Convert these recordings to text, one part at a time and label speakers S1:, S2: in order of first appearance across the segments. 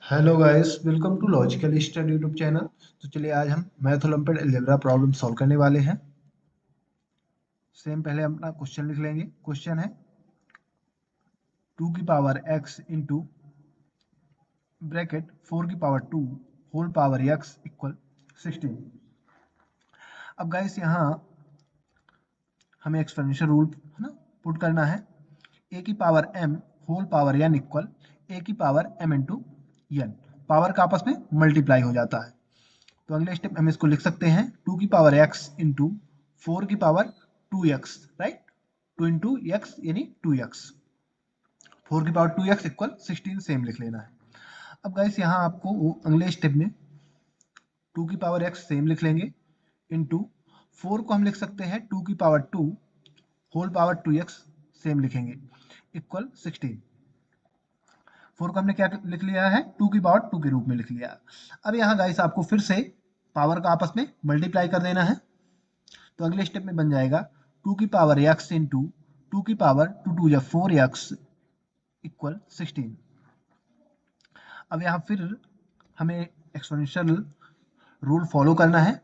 S1: Hello guys, welcome to logical study YouTube channel. तो चलिए आज हम math olympiad algebra problem solve करने वाले हैं। सेम पहले हम अपना क्वेश्चन लिख लेंगे। क्वेश्चन है 2 की पावर x इंटू ब्रैकेट 4 की power 2 whole power x equal 16। अब गाइस यहाँ हमें एक्सपोनेंशियल रूल है ना पुट करना है। a की power m whole power n equal a की power m into n। Power का आपस में मल्टीप्लाई हो जाता है। तो अगले स्टेप हम इसको लिख सकते हैं 2 की पावर x इंटू 4 की power 2x, right. 2 into x यानी 2x, 4 की पावर 2x इक्वल 16 सेम लिख लेना है। अब गाइस यहाँ आपको अगले स्टेप में 2 की पावर x सेम लिख लेंगे इंटू 4 को हम लिख सकते हैं 2 की power 2 whole power 2x same लिखेंगे इक्वल 16। 4 को हमने क्या लिख लिया है 2 की पावर 2 के रूप में लिख लिया। अब यहाँ गाइस आपको फिर से पावर का आपस में मल्टीप्लाई कर देना है। तो अगले स्टेप में बन जाएगा 2 की पावर x इंटू 2 की पावर 2 या 4x इक्वल 16। अब यहाँ फिर हमें एक्सपोनेंशियल रूल फॉलो करना है।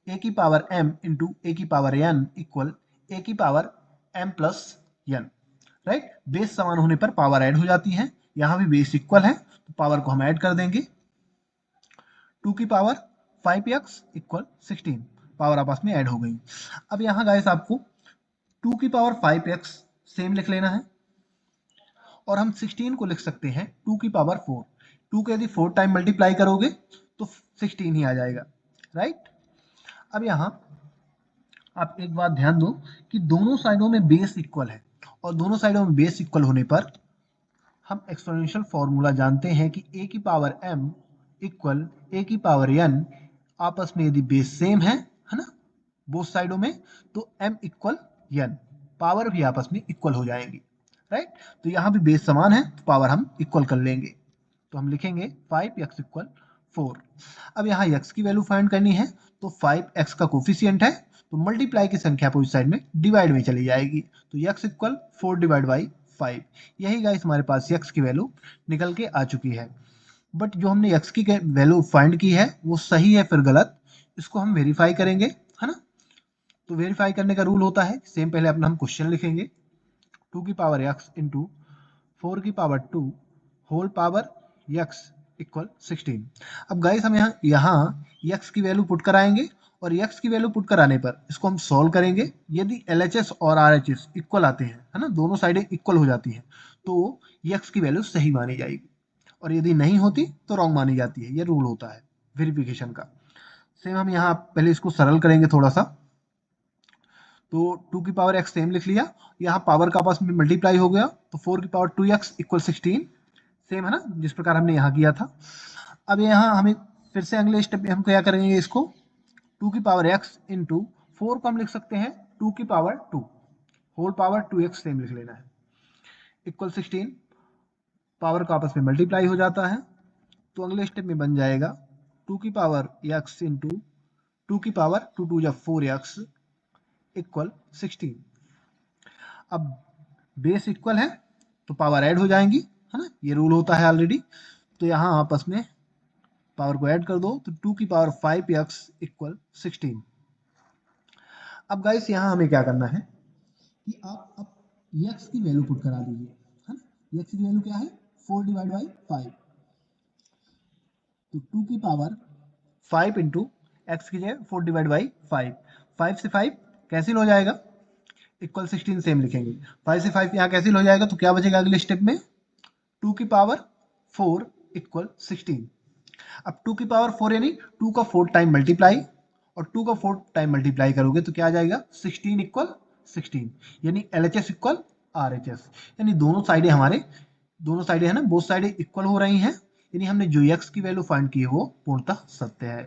S1: a की पावर m इंटू a की पावर n इक्वल a की power m plus n, right. Base समान होने पर पावर ऐड हो जाती है। यहाँ भी बेस इक्वल है तो पावर को हम ऐड कर देंगे। 2 की पावर 5x इक्वल 16, पावर आपस में ऐड हो गई। अब यहाँ गाइस आपको 2 की पावर 5x सेम लिख लेना है और हम 16 को लिख सकते हैं 2 की पावर 4। 2 को यदि 4 टाइम मल्टीप्लाई करोगे तो 16 ही आ जाएगा, राइट। अब यहाँ आप एक बात ध्यान दो कि दोनों साइडों में बेस इक्वल है और दोनों साइडों में बेस इक्वल होने पर हम एक्सपोनेंशियल फॉर्मूला जानते हैं कि a की पावर m इक्वल a की पावर n। आपस में यदि बेस सेम है ना बोथ साइडों में, तो m इक्वल n, पावर भी आपस में इक्वल हो जाएंगी, राइट। तो यहाँ भी बेस समान है तो पावर हम इक्वल कर लेंगे। तो हम लिखेंगे 5x इक्वल 4। अब यहाँ x की वैल्यू फाइंड करनी है तो 5x का कोफिशियंट है तो मल्टीप्लाई की संख्या अपोजिट साइड में डिवाइड में चली जाएगी। तो x इक्वल 4 डिवाइड बाई 5। यही गाइस हमारे पास x की वैल्यू निकल के आ चुकी है। बट जो हमने x की वैल्यू फाइंड की है वो सही है फिर गलत, इसको हम वेरीफाई करेंगे, है ना। तो वेरीफाई करने का रूल होता है सेम, पहले अपना हम क्वेश्चन लिखेंगे 2 की पावर x इंटू 4 की power 2 whole power x equal 16। अब गाइस हम यहाँ x की वैल्यू पुट कराएंगे और x की वैल्यू पुट कराने पर इसको हम सॉल्व करेंगे। यदि LHS और RHS इक्वल आते हैं, है ना, दोनों साइडें इक्वल हो जाती हैं, तो x की वैल्यू सही मानी जाएगी और यदि नहीं होती तो रॉन्ग मानी जाती है। ये रूल होता है वेरिफिकेशन का। सेम हम यहाँ पहले इसको सरल करेंगे थोड़ा सा। तो 2 की पावर x सेम लिख लिया, यहाँ पावर का आपस में मल्टीप्लाई हो गया तो 4 की पावर 2x इक्वल 16, सेम है ना जिस प्रकार हमने यहाँ किया था। अब यहाँ हमें फिर से अगले स्टेप में हम क्या करेंगे, इसको 2 की पावर x इंटू 4 को हम लिख सकते हैं 2 की power 2 whole power 2x same लिख लेना है इक्वल 16। पावर का आपस में मल्टीप्लाई हो जाता है तो अगले स्टेप में बन जाएगा 2 की पावर x इंटू 2 की पावर 2 या 4x इक्वल 16। अब बेस इक्वल है तो पावर ऐड हो जाएंगी, है ना, ये रूल होता है ऑलरेडी। तो यहाँ आपस में पावर को ऐड कर दो तो 2 की पावर 5x इक्वल 16। अब गाइस यहाँ हमें क्या करना है कि आप अब x की वैल्यू पुट करा दीजिए, है ना। x की वैल्यू क्या है 4 डिवाइड बाई 5। तो 2 की पावर 5 इंटू एक्स की जगह 4 डिवाइड बाई 5। 5 से 5 कैंसिल हो जाएगा इक्वल 16 सेम लिखेंगे। 5 से 5 यहाँ कैंसिल हो जाएगा तो क्या बचेगा अगले स्टेप में 2 की पावर 4 इक्वल 16। अब 2 की पावर 4 यानी 2 का 4 टाइम मल्टीप्लाई, और 2 का 4 टाइम मल्टीप्लाई करोगे तो क्या आ जाएगा 16 इक्वल 16, यानी LHS इक्वल RHS, यानी दोनों साइडें है ना बोथ साइडें इक्वल हो रही हैं, यानी हमने जो x की वैल्यू फाइंड की है वो पूर्णतः सत्य है।